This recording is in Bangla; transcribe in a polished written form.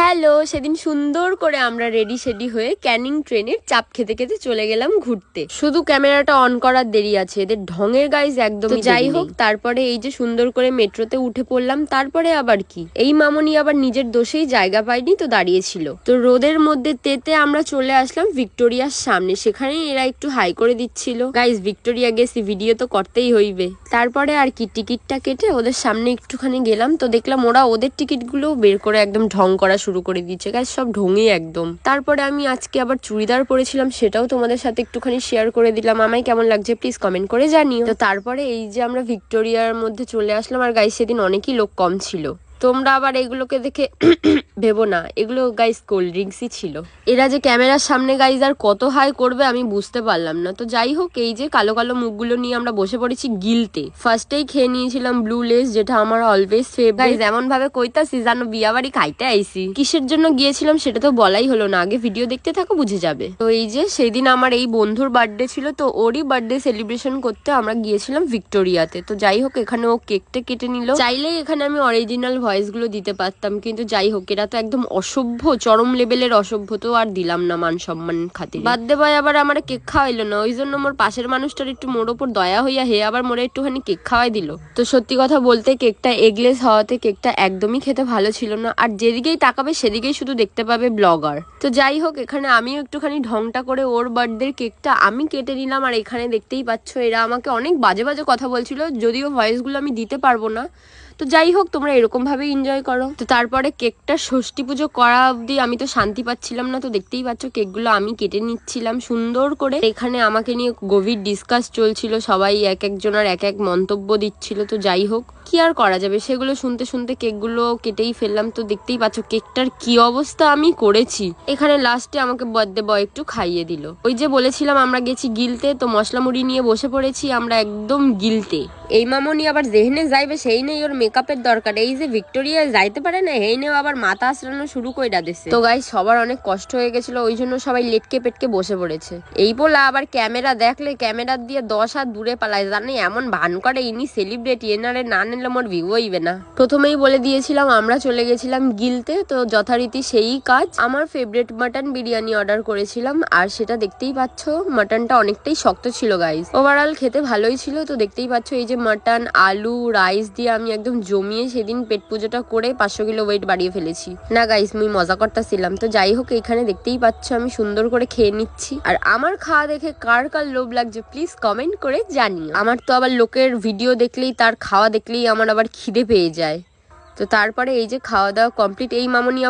হ্যালো, সেদিন সুন্দর করে আমরা রেডি সেডি হয়ে ক্যানিং ট্রেনের চাপ খেতে খেতে চলে গেলাম ঘুরতে। শুধু ক্যামেরাটা অন করার দেরি আছে, এদের ঢঙের গাইজ একদম। যাই হোক, তারপরে এই যে সুন্দর করে মেট্রোতে উঠে পড়লাম। তারপরে আবার কি, এই মামনি আবার নিজের দোষেই জায়গা পায়নি, তো দাঁড়িয়েছিল। তো রোদের মধ্যে তেতে আমরা চলে আসলাম ভিক্টোরিয়ার সামনে। সেখানে এরা একটু হাই করে দিচ্ছিল। গাইজ, ভিক্টোরিয়া গেছি, ভিডিও তো করতেই হইবে। তারপরে আর কি, টিকিটটা কেটে ওদের সামনে একটুখানি গেলাম, তো দেখলাম ওরা ওদের টিকিট গুলো বের করে একদম ঢং করা শুরু করে দিচ্ছে। গাইস, সব ঢঙই একদম। তারপরে আমি আজকে আবার চুড়িদার পরেছিলাম, সেটাও তোমাদের সাথে একটুখানি শেয়ার করে দিলাম। আমায় কেমন লাগছে প্লিজ কমেন্ট করে জানিও। তো তারপরে এই যে আমরা ভিক্টোরিয়ার মধ্যে চলে আসলাম, আর গাইস সেদিন অনেকই লোক কম ছিল। তোমরা আবার এগুলোকে দেখে ভেবো না, এগুলো গাইস কোল্ড ড্রিঙ্কসই ছিল। এরা যে ক্যামেরার সামনে গাইজ আর কত হাই করবে আমি বুঝতে পারলাম না। তো যাই হোক, এই যে কালো কালো মুখগুলো নিয়ে আমরা বসে পড়েছি গিলতে। ফার্স্টেই খেয়ে নিয়েছিলাম ব্লু লেস, যেটা আমার অলওয়েজ ফেভারিট। এমন ভাবে কইতাছি জানো বিয়া বাড়ি খাইতে আইছি। কিসের জন্য গিয়েছিলাম সেটা তো বলাই হলো না, আগে ভিডিও দেখতে থাকো বুঝে যাবে। তো এই যে সেদিন আমার এই বন্ধুর বার্থডে ছিল, তো ওরই বার্থডে সেলিব্রেশন করতে আমরা গিয়েছিলাম ভিক্টোরিয়াতে। তো যাই হোক, এখানে ও কেকটা কেটে নিল। চাইলেই এখানে আমি অরিজিনাল ভয়েস গুলো দিতে পারতাম, কিন্তু যাই হোক, এরা তো একদম অসভ্য, চরম লেভেলের অসভ্য। তো আর দিলাম না মান সম্মান খাতিরে। বার্থডে বয় আবার আমার কেক খাওয়াইলো না, ওই জন্য মোর পাশের মানুষটার একটু মোর ওপর দয়া হইয়া হে আবার মোরে একটুখানি কেক খাওয়াই দিল। তো সত্যি কথা বলতে কেকটা এগলেস হওয়াতে কেকটা একদমই খেতে ভালো ছিল না। আর যেদিকেই তাকাবে সেদিকেই শুধু দেখতে পাবে ব্লগার। তো যাই হোক, এখানে আমিও একটুখানি ঢংটা করে ওর বার্থডে কেকটা আমি কেটে নিলাম। আর এখানে দেখতেই পাচ্ছ এরা আমাকে অনেক বাজে বাজে কথা বলছিল, যদিও ভয়েস গুলো আমি দিতে পারবো না। তো যাই হোক, তোমরা এরকম ভাবে এনজয় করো। তো তারপরে কেকটা ষষ্ঠী পুজো করা অব্দি আমি তো শান্তি পাচ্ছিলাম না। তো দেখতেই পাচ্ছ কেকগুলো আমি কেটে নিচ্ছিলাম সুন্দর করে। এখানে আমাকে নিয়ে গভীর ডিসকাস চলছিল, সবাই এক একজনের এক এক মন্তব্য দিচ্ছিল। তো যাই হোক, কি আর করা যাবে, সেগুলো শুনতে শুনতে কেকগুলো কেটেই ফেললাম। তো দেখতেই পাচ্ছ কেকটার কি অবস্থা আমি করেছি। এখানে লাস্টে আমাকে বার্থডে বয় একটু খাইয়ে দিল। ওই যে বলেছিলাম আমরা গেছি গিলতে, তো মশলা মুড়ি নিয়ে বসে পড়েছি আমরা একদম গিলতে। এই মামনি আবার যেখানে যাইবে সেই নেই ওর মেকআপের দরকার। এই যে ভিক্টোরিয়া যাইতে পারে না, এই নেও আবার মাথা আশ্রানো শুরু করে দিছে। তো গাইস, সবার অনেক কষ্ট হয়ে গেছিল, ওই জন্য সবাই লেটকে পেটকে বসে পড়েছে। এই বলা আবার ক্যামেরা দেখলে ক্যামেরা দিয়ে 10 হাত দূরে পালায়, জানে এমন ভান করে ইনি সেলিব্রিটি, এনারে না নিলে মোর ভিউ হইবে না। প্রথমেই বলে দিয়েছিলাম আমরা চলে গেছিলাম গিলতে, তো যথারীতি সেই কাজ। আমার ফেভারিট মাটন বিরিয়ানি অর্ডার করেছিলাম, আর সেটা দেখতেই পাচ্ছ মাটনটা অনেকটাই শক্ত ছিল গাইস। ওভারঅল খেতে ভালোই ছিল। তো দেখতেই পাচ্ছ এই যে মাটন, আলু, রাইস দিয়ে আমি একদম জমিয়ে সেদিন পেট পুজোটা করে 500 কিলো ওয়েট বাড়িয়ে ফেলেছি। না গাইস, মুই মজা করতেছিলাম। তো যাই হোক, এখানে দেখতেই পাচ্ছ আমি সুন্দর করে খেয়ে নিচ্ছি। আর আমার খাওয়া দেখে কার কার লোভ লাগছে প্লিজ কমেন্ট করে জানিও। আমার তো আবার লোকের ভিডিও দেখলেই, তার খাওয়া দেখলেই আমার আবার খিদে পেয়ে যায়। তো তারপরে এই যে খাওয়া দাওয়া কমপ্লিট, এই মামনি আবার